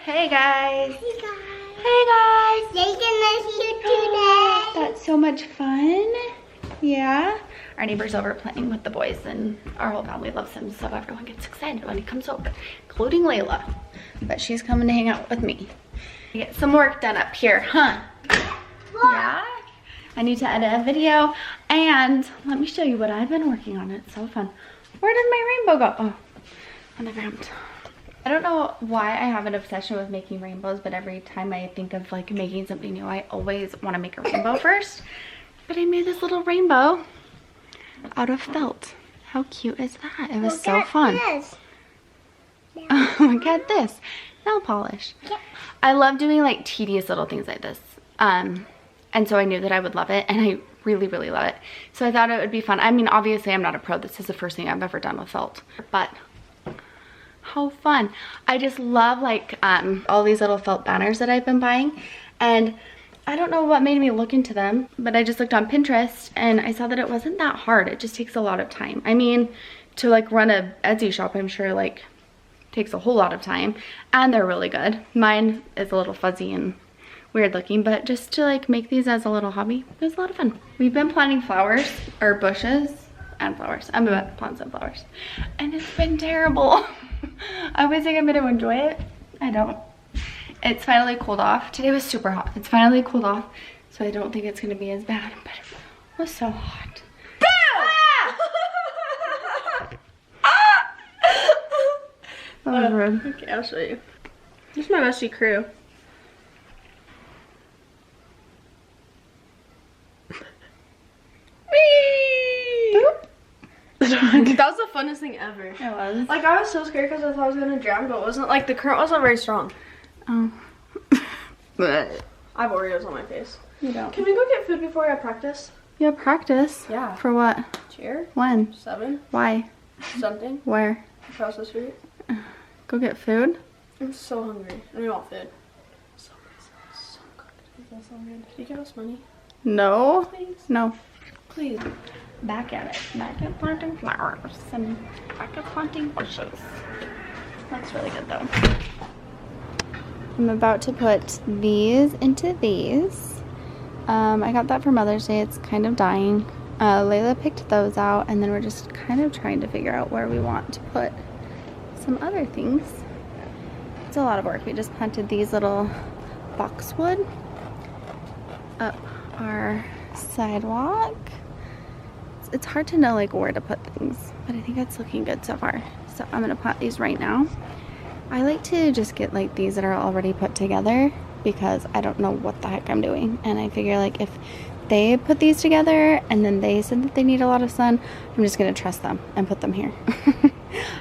Hey guys. Hey guys. Hey guys. They can miss you today. That's so much fun. Yeah. Our neighbor's over playing with the boys and our whole family loves him, so everyone gets excited when he comes over, including Layla. But she's coming to hang out with me. Get some work done up here, huh? Yeah. I need to edit a video and let me show you what I've been working on. It's so fun. Where did my rainbow go? Oh, on the ground. I don't know why I have an obsession with making rainbows, but every time I think of like making something new, I always want to make a rainbow first. But I made this little rainbow out of felt. How cute is that? It was so fun. Look at this. Nail polish. Yeah. I love doing like tedious little things like this. And so I knew that I would love it, and I really, really love it. So I thought it would be fun. I mean, obviously I'm not a pro. This is the first thing I've ever done with felt, but how fun. I just love like all these little felt banners that I've been buying, and I don't know what made me look into them, but I just looked on Pinterest and I saw that it wasn't that hard. It just takes a lot of time. I mean, to like run a Etsy shop, I'm sure like takes a whole lot of time, and they're really good. Mine is a little fuzzy and weird looking, but just to like make these as a little hobby, it was a lot of fun. We've been planting flowers or bushes and flowers. I'm about to plant some flowers, and it's been terrible. I always think I'm gonna enjoy it. I don't. It's finally cooled off. Today was super hot. It's finally cooled off, so I don't think it's gonna be as bad, but it was so hot. That was rude. Okay, I'll show you. This is my messy crew. That was the funnest thing ever. It was. Like, I was so scared because I thought I was gonna drown, but it wasn't. Like, the current wasn't very strong. Oh. But I have Oreos on my face. you don't. Can we go get food before I practice? You have practice? Yeah. For what? Cheer? When? 7? Why? Something? Where? Across the street? Go get food? I'm so hungry. I want food. So good. Is that so good? Can you give us money? No. Please? No. Please. Back at it. Back at planting flowers and back at planting bushes. That's really good though. I'm about to put these into these. I got that for Mother's Day. It's kind of dying. Layla picked those out, and then we're just kind of trying to figure out where we want to put some other things. It's a lot of work. We just planted these little boxwood up our sidewalk. It's hard to know like where to put things, but I think it's looking good so far. So I'm gonna plant these right now. I like to just get like these that are already put together because I don't know what the heck I'm doing, and I figure like if they put these together and then they said that they need a lot of sun, I'm just gonna trust them and put them here.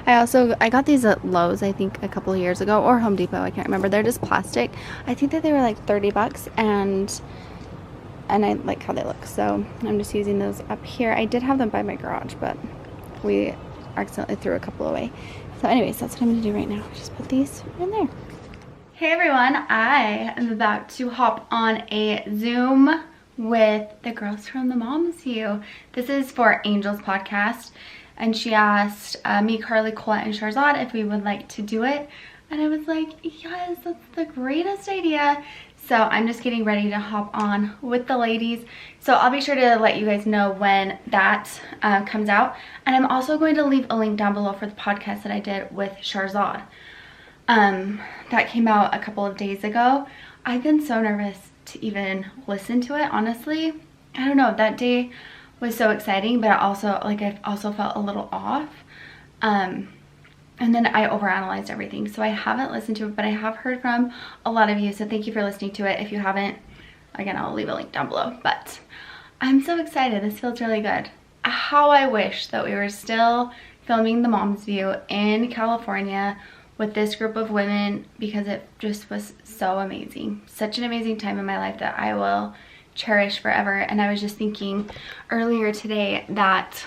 I got these at Lowe's, I think a couple of years ago, or Home Depot, I can't remember. They're just plastic. I think that they were like 30 bucks, and I like how they look, so I'm just using those up here. I did have them by my garage, but we accidentally threw a couple away. So anyways, that's what I'm gonna do right now. Just put these in there. Hey everyone, I am about to hop on a Zoom with the girls from the Mom's View. This is for Angel's podcast, and she asked me, Carly, Colette, and Sharzad if we would like to do it, and I was like, yes, that's the greatest idea. So I'm just getting ready to hop on with the ladies. So I'll be sure to let you guys know when that comes out. And I'm also going to leave a link down below for the podcast that I did with Sharzad. That came out a couple of days ago. I've been so nervous to even listen to it, honestly. I don't know, that day was so exciting, but I also felt a little off. And then I overanalyzed everything. So I haven't listened to it, but I have heard from a lot of you. So thank you for listening to it. If you haven't, again, I'll leave a link down below. But I'm so excited. This feels really good. How I wish that we were still filming the Mom's View in California with this group of women, because it just was so amazing. Such an amazing time in my life that I will cherish forever. And I was just thinking earlier today that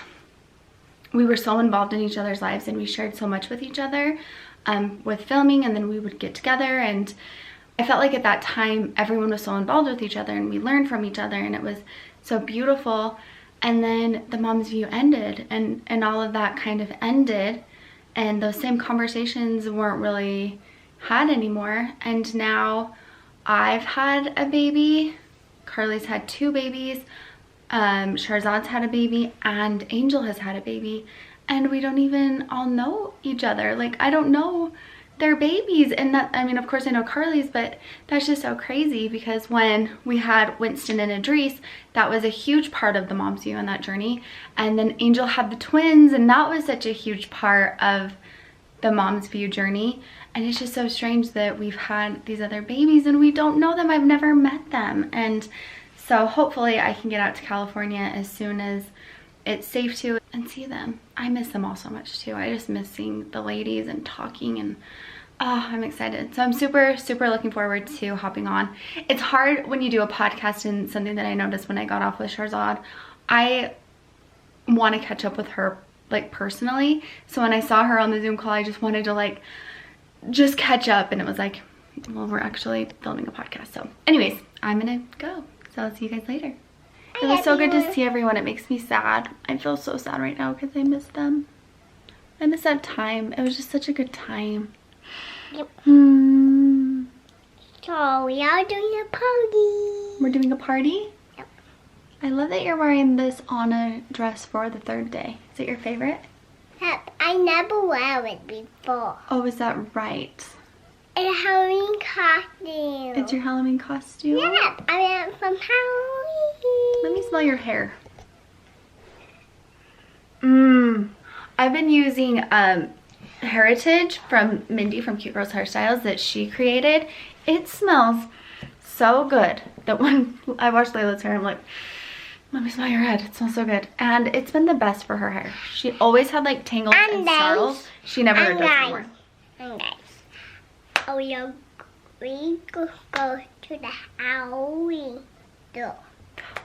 we were so involved in each other's lives, and we shared so much with each other with filming, and then we would get together, and I felt like at that time everyone was so involved with each other, and we learned from each other, and it was so beautiful. And then the Mom's View ended, and all of that kind of ended, and those same conversations weren't really had anymore. And now I've had a baby, Carly's had 2 babies, Sharzad's had a baby, and Angel has had a baby, and we don't even all know each other. Like, I don't know their babies. And that, I mean, of course I know Carly's, but that's just so crazy, because when we had Winston and Idris, that was a huge part of the Mom's View on that journey. And then Angel had the twins, and that was such a huge part of the Mom's View journey. And it's just so strange that we've had these other babies and we don't know them. I've never met them. And so hopefully I can get out to California as soon as it's safe to and see them. I miss them all so much too. I just miss seeing the ladies and talking, and I'm excited. So I'm super, super looking forward to hopping on. It's hard when you do a podcast, and something that I noticed when I got off with Sharzad, I want to catch up with her like personally. So when I saw her on the Zoom call, I just wanted to like just catch up, and it was like, well, we're actually filming a podcast. So anyways, I'm gonna go. So I'll see you guys later. It was so good to see everyone. It makes me sad. I feel so sad right now because I miss them. I miss that time. It was just such a good time. Yep. So we are doing a party. We're doing a party? Yep. I love that you're wearing this Anna dress for the 3rd day. Is it your favorite? Yep. I never wear it before. Oh, is that right? It's a Halloween costume. It's your Halloween costume? Yep. I went from Halloween. Let me smell your hair. I've been using Heritage from Mindy from Cute Girls Hairstyles that she created. It smells so good that when I wash Layla's hair, I'm like, let me smell your head. It smells so good. And it's been the best for her hair. She always had like tangles and snarls. She never does anymore. And guys, we go to the Halloween store.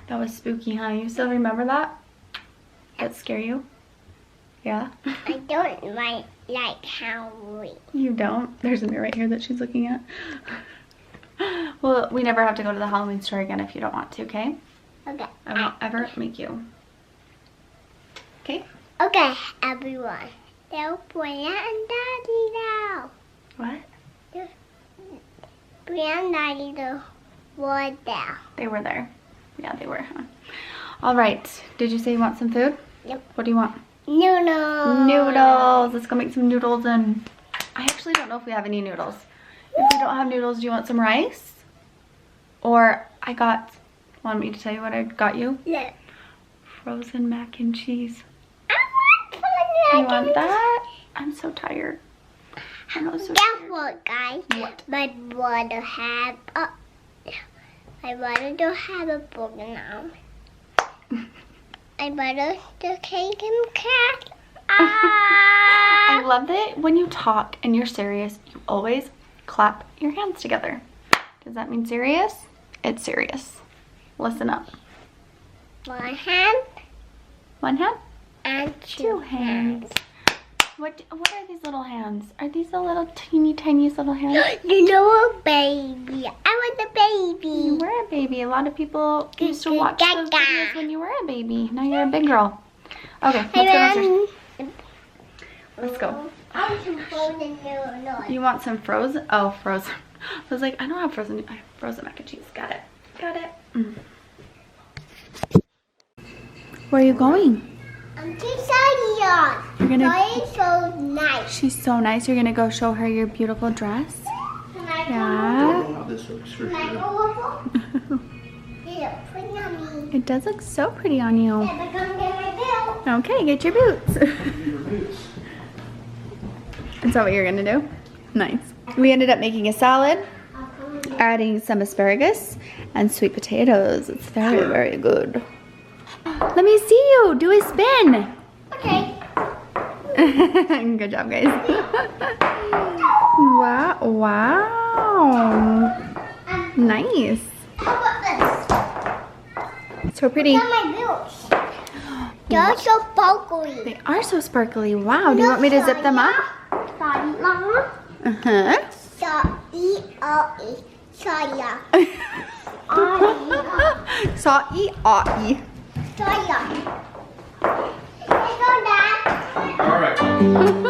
That was spooky, huh? You still remember that? That scare you? Yeah? I don't like Halloween. You don't? There's a mirror right here that she's looking at. Well, we never have to go to the Halloween store again if you don't want to, okay? Okay. I won't ever make you. Okay? Okay, everyone. Tell Brian and Daddy now. What? Brian and Daddy were there. They were there. Yeah, they were, huh? All right. Did you say you want some food? Yep. What do you want? Noodles. Noodles. Let's go make some noodles. And I actually don't know if we have any noodles. If we don't have noodles, do you want some rice? Or want me to tell you what I got you? Yeah. Frozen mac and cheese. I want You want that? I'm so tired. I'm so Guess tired. what, guys? What? My brother don't have a burger now. My brother just cake and cat. I love that when you talk and you're serious, you always clap your hands together. Does that mean serious? It's serious. Listen up. One hand One hand? and 2 hands. What are these little hands? Are these the little teeny tiniest little hands? You know a baby. I want a baby. You were a baby. A lot of people used to watch those Gaga. videos when you were a baby. Now you're a big girl. Okay, let's go downstairs. Let's go. I want some frozen noodles. You want some frozen? Oh, frozen. I was like, I don't have frozen. I have frozen mac and cheese. Got it. Got it. Where are you going? I'm too excited. You're gonna. It's so nice. She's so nice. You're gonna go show her your beautiful dress. Can I Yeah. How this looks for Can I sure. go over? Yeah, pretty on me. It does look so pretty on you. Yeah, but I'm gonna get my bill. Okay, get your boots. Your boots. Is that what you're gonna do? Nice. We ended up making a salad, adding some asparagus and sweet potatoes. It's very, very good. Let me see you do a spin. Okay. Good job, guys. Wow, wow. Nice. How about this? So pretty. Look at my bills. They're so sparkly. They are so sparkly. Wow, do you want me to zip them up? Sorry, Mama. Uh-huh. Sorry, sorry. Sa'i-a'i. Sorry. Let's go, Dad. All right.